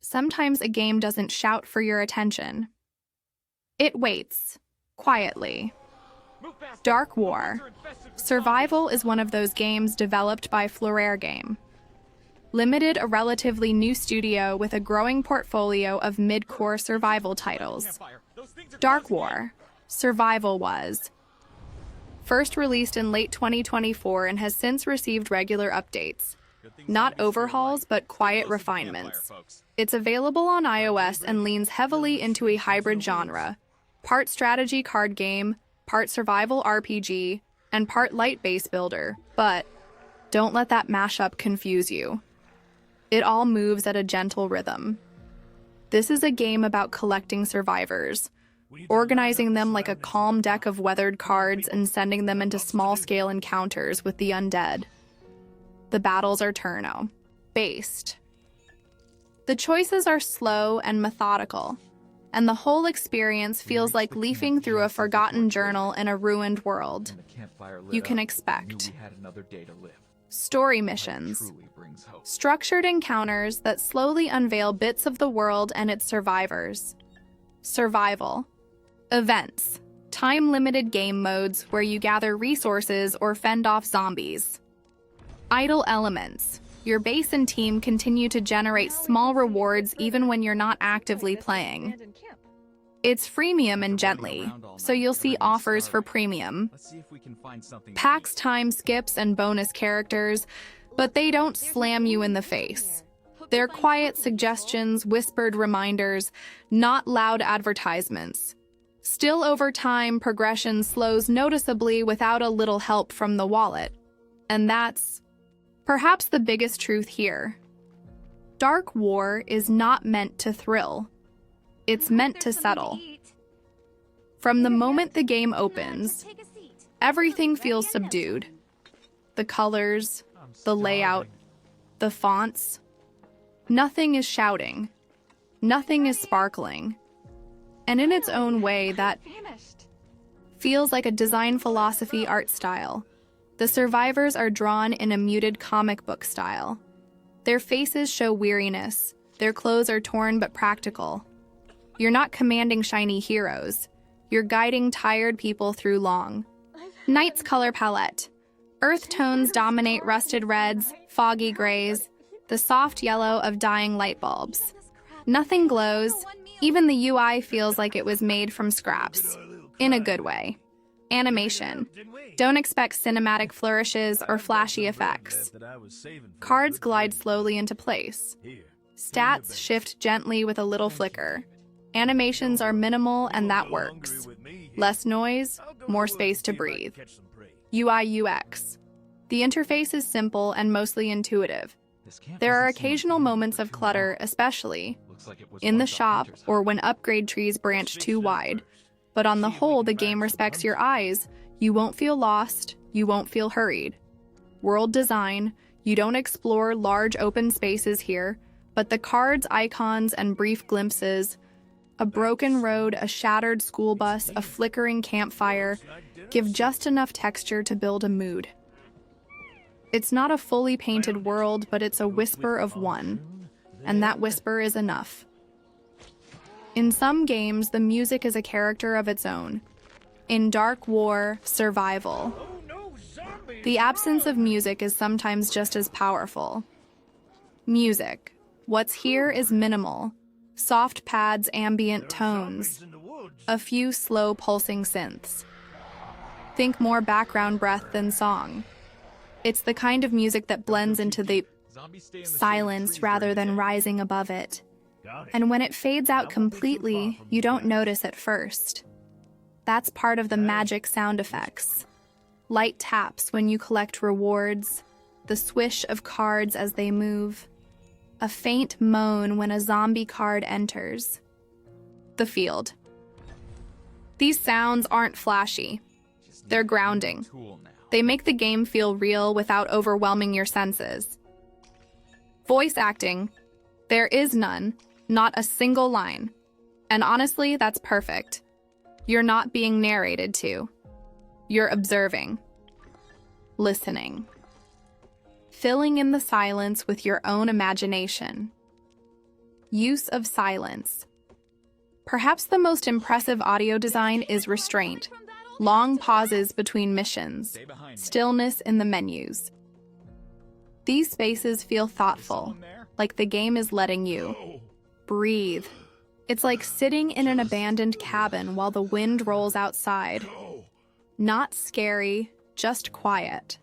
Sometimes a game doesn't shout for your attention. It waits, quietly. Dark War. Survival is one of those games developed by Florare Game. Limited, a relatively new studio with a growing portfolio of mid-core survival titles. Dark War. Survival was first released in late 2024 and has since received regular updates. Not overhauls, but quiet refinements. It's available on iOS and leans heavily into a hybrid genre, part strategy card game, part survival RPG, and part light base builder, but don't let that mashup confuse you. It all moves at a gentle rhythm. This is a game about collecting survivors, organizing them like a calm deck of weathered cards and sending them into small-scale encounters with the undead. The battles are turn-based. The choices are slow and methodical, and the whole experience feels like leafing through a forgotten journal in a ruined world. You can expect story missions, structured encounters that slowly unveil bits of the world and its survivors. Survival. Events. Time-limited game modes where you gather resources or fend off zombies. Idle elements. Your base and team continue to generate small rewards even when you're not actively playing. It's freemium and gently, so you'll see offers for premium. Packs time skips and bonus characters, but they don't slam you in the face. They're quiet suggestions, whispered reminders, not loud advertisements. Still, over time, progression slows noticeably without a little help from the wallet. And that's perhaps the biggest truth here. Dark War is not meant to thrill. It's meant to settle. From the moment the game opens, everything feels subdued. The colors, the layout, the fonts. Nothing is shouting. Nothing is sparkling. And in its own way, that feels like a design philosophy art style. The survivors are drawn in a muted comic book style. Their faces show weariness. Their clothes are torn but practical. You're not commanding shiny heroes. You're guiding tired people through long. Night's color palette. Earth tones dominate rusted reds, foggy grays, the soft yellow of dying light bulbs. Nothing glows. Even the UI feels like it was made from scraps. In a good way. Animation. Don't expect cinematic flourishes or flashy effects. Cards glide slowly into place. Stats shift gently with a little flicker. Animations are minimal, and that works. Less noise, more space to breathe. UI UX. The interface is simple and mostly intuitive. There are occasional moments of clutter, especially in the shop or when upgrade trees branch too wide. But on the whole, the game respects your eyes. You won't feel lost. You won't feel hurried. World design. You don't explore large open spaces here, but the cards, icons, and brief glimpses, a broken road, a shattered school bus, a flickering campfire, give just enough texture to build a mood. It's not a fully painted world, but it's a whisper of one, and that whisper is enough. In some games, the music is a character of its own. In Dark War, survival. The absence of music is sometimes just as powerful. Music. What's here is minimal. Soft pads, ambient tones. A few slow pulsing synths. Think more background breath than song. It's the kind of music that blends into the silence rather than rising above it. And when it fades out completely, you don't notice at first. That's part of the magic sound effects. Light taps when you collect rewards, the swish of cards as they move, a faint moan when a zombie card enters. The field. These sounds aren't flashy. They're grounding. They make the game feel real without overwhelming your senses. Voice acting. There is none. Not a single line. And honestly, that's perfect. You're not being narrated to. You're observing. Listening. Filling in the silence with your own imagination. Use of silence. Perhaps the most impressive audio design is restraint. Long pauses between missions. Stillness in the menus. These spaces feel thoughtful, like the game is letting you breathe. It's like sitting in an abandoned cabin while the wind rolls outside. Not scary, just quiet.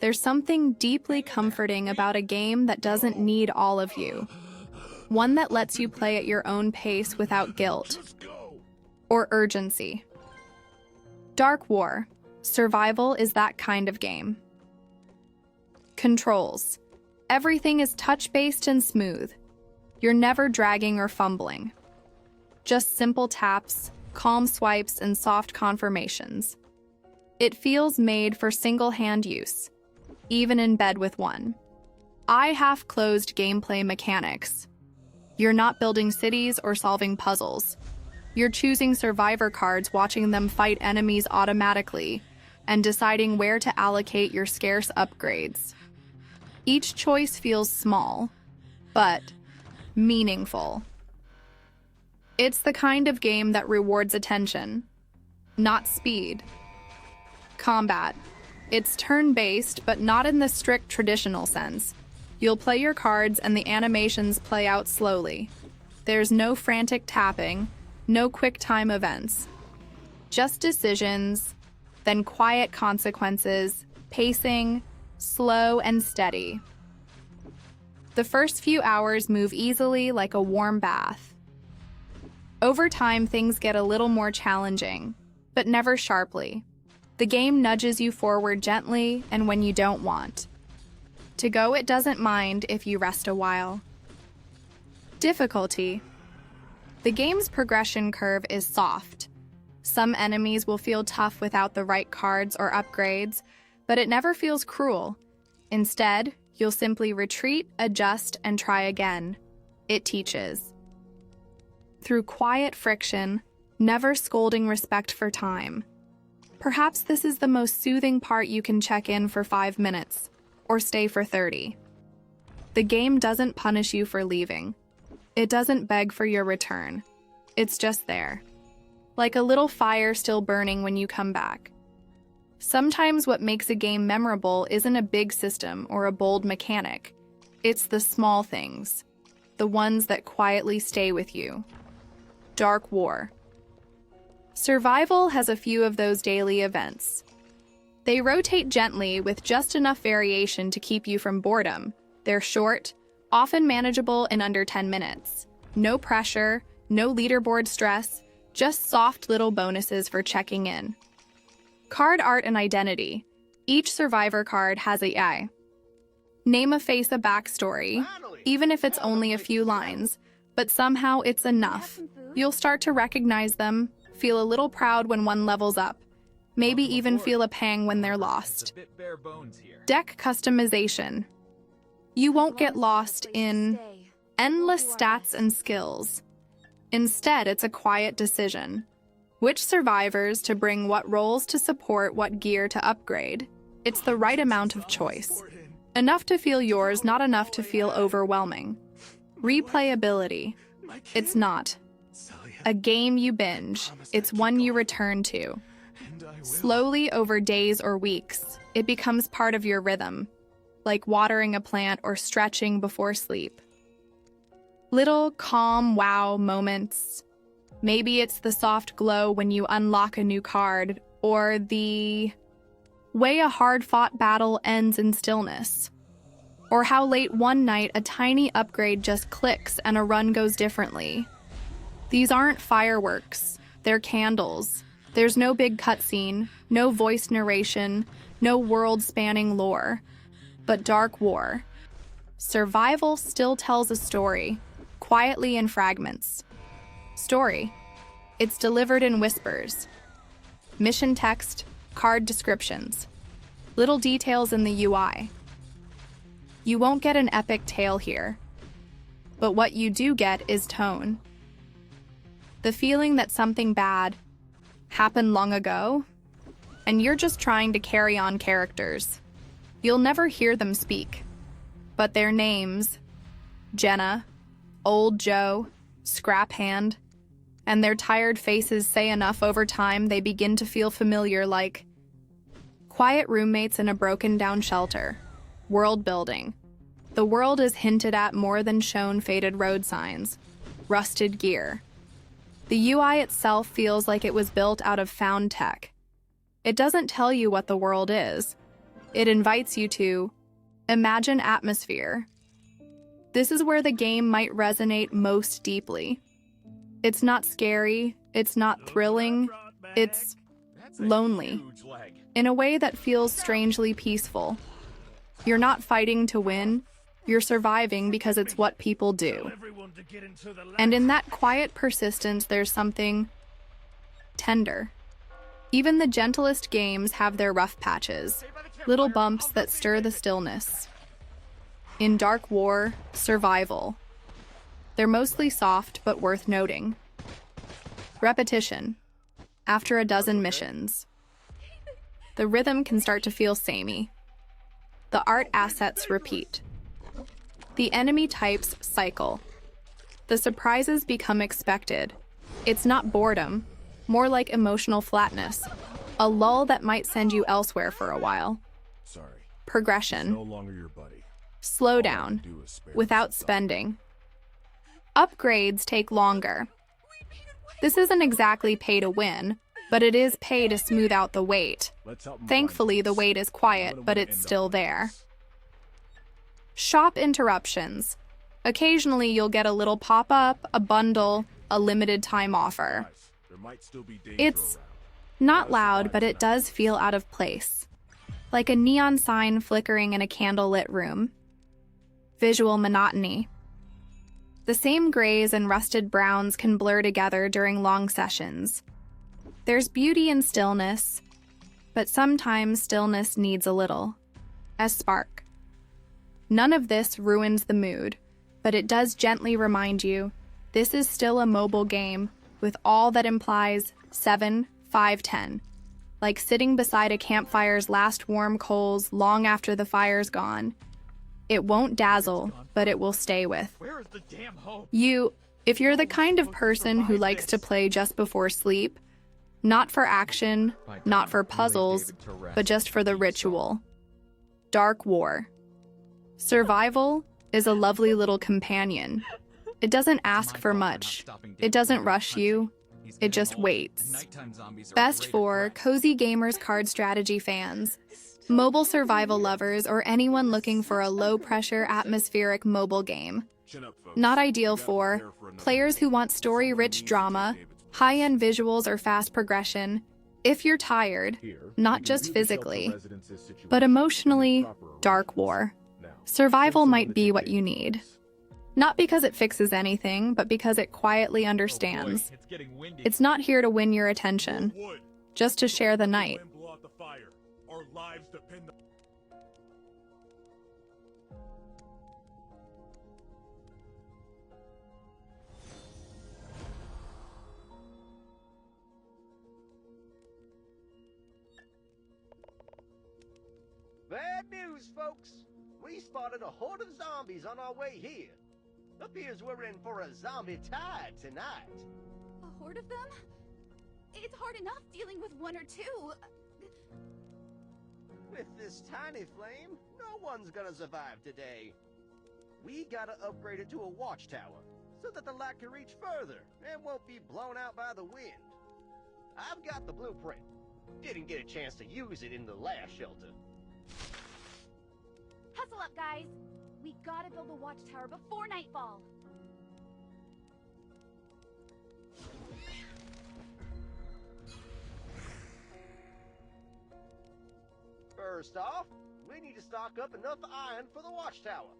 There's something deeply comforting about a game that doesn't need all of you. One that lets you play at your own pace without guilt or urgency. Dark War. Survival is that kind of game. Controls. Everything is touch-based and smooth. You're never dragging or fumbling. Just simple taps, calm swipes, and soft confirmations. It feels made for single-hand use, even in bed with one. Eye half-closed gameplay mechanics. You're not building cities or solving puzzles. You're choosing survivor cards, watching them fight enemies automatically, and deciding where to allocate your scarce upgrades. Each choice feels small, but meaningful. It's the kind of game that rewards attention, not speed. Combat. It's turn-based, but not in the strict traditional sense. You'll play your cards and the animations play out slowly. There's no frantic tapping, no quick time events. Just decisions, then quiet consequences, pacing, slow and steady. The first few hours move easily like a warm bath. Over time, things get a little more challenging, but never sharply. The game nudges you forward gently and when you don't want. To go, it doesn't mind if you rest a while. Difficulty. The game's progression curve is soft. Some enemies will feel tough without the right cards or upgrades, but it never feels cruel. Instead, you'll simply retreat, adjust, and try again. It teaches. Through quiet friction, never scolding respect for time. Perhaps this is the most soothing part. You can check in for 5 minutes, or stay for 30. The game doesn't punish you for leaving. It doesn't beg for your return. It's just there. Like a little fire still burning when you come back. Sometimes what makes a game memorable isn't a big system or a bold mechanic. It's the small things, the ones that quietly stay with you. Dark War. Survival has a few of those daily events. They rotate gently with just enough variation to keep you from boredom. They're short, often manageable in under 10 minutes. No pressure, no leaderboard stress, just soft little bonuses for checking in. Card art and identity. Each survivor card has a eye. Name a face, a backstory, even if it's only a few lines, but somehow it's enough. You'll start to recognize them, feel a little proud when one levels up, maybe even feel a pang when they're lost. Deck customization. You won't get lost in endless stats and skills. Instead, it's a quiet decision. Which survivors to bring, what roles to support, what gear to upgrade. It's the right amount of choice. Enough to feel yours, not enough to feel overwhelming. Replayability. It's not a game you binge. It's one you return to. Slowly over days or weeks, it becomes part of your rhythm, like watering a plant or stretching before sleep. Little calm wow moments. Maybe it's the soft glow when you unlock a new card, or the way a hard-fought battle ends in stillness. Or how late one night a tiny upgrade just clicks and a run goes differently. These aren't fireworks, they're candles. There's no big cutscene, no voice narration, no world-spanning lore. But Dark War. Survival still tells a story, quietly in fragments. Story. It's delivered in whispers. Mission text, card descriptions. Little details in the UI. You won't get an epic tale here, but what you do get is tone. The feeling that something bad happened long ago, and you're just trying to carry on characters. You'll never hear them speak, but their names, Jenna, Old Joe, Scrap Hand, and their tired faces say enough over time they begin to feel familiar, like quiet roommates in a broken-down shelter, world building. The world is hinted at more than shown faded road signs, rusted gear. The UI itself feels like it was built out of found tech. It doesn't tell you what the world is. It invites you to imagine atmosphere. This is where the game might resonate most deeply. It's not scary, it's not thrilling, it's lonely, in a way that feels strangely peaceful. You're not fighting to win, you're surviving because it's what people do. And in that quiet persistence, there's something tender. Even the gentlest games have their rough patches, little bumps that stir the stillness. In Dark War, survival. They're mostly soft but worth noting. Repetition. After a dozen missions. The rhythm can start to feel samey. The art assets repeat. The enemy types cycle. The surprises become expected. It's not boredom, more like emotional flatness, a lull that might send you elsewhere for a while. Progression. No longer your buddy. Slow down, without spending. Upgrades take longer. This isn't exactly pay to win, but it is pay to smooth out the wait. Thankfully, the wait is quiet, but it's still there. Shop interruptions. Occasionally, you'll get a little pop-up, a bundle, a limited time offer. It's not loud, but it does feel out of place. Like a neon sign flickering in a candlelit room. Visual monotony. The same grays and rusted browns can blur together during long sessions. There's beauty in stillness, but sometimes stillness needs a little. A spark. None of this ruins the mood, but it does gently remind you this is still a mobile game with all that implies 7, 5, 10. Like sitting beside a campfire's last warm coals long after the fire's gone. It won't dazzle, but it will stay with you. If you're the kind of person who likes to play just before sleep, not for action, not for puzzles, but just for the ritual. Dark War. Survival is a lovely little companion. It doesn't ask for much. It doesn't rush you. It just waits. Best for cozy gamers, card strategy fans, mobile survival lovers, or anyone looking for a low-pressure, atmospheric mobile game. Not ideal for players who want story-rich drama, high-end visuals, or fast progression. If you're tired, not just physically, but emotionally, Dark War. Survival might be what you need. Not because it fixes anything, but because it quietly understands. It's not here to win your attention, just to share the night. Bad news, folks. We spotted a horde of zombies on our way here. Appears we're in for a zombie tide tonight. A horde of them? It's hard enough dealing with one or two. With this tiny flame, no one's gonna survive today. We gotta upgrade it to a watchtower, so that the light can reach further and won't be blown out by the wind. I've got the blueprint. Didn't get a chance to use it in the last shelter. Hustle up, guys. We gotta build a watchtower before nightfall. First off, we need to stock up enough iron for the watchtower.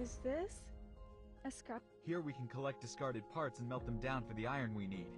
Is this a scrap? Here we can collect discarded parts and melt them down for the iron we need.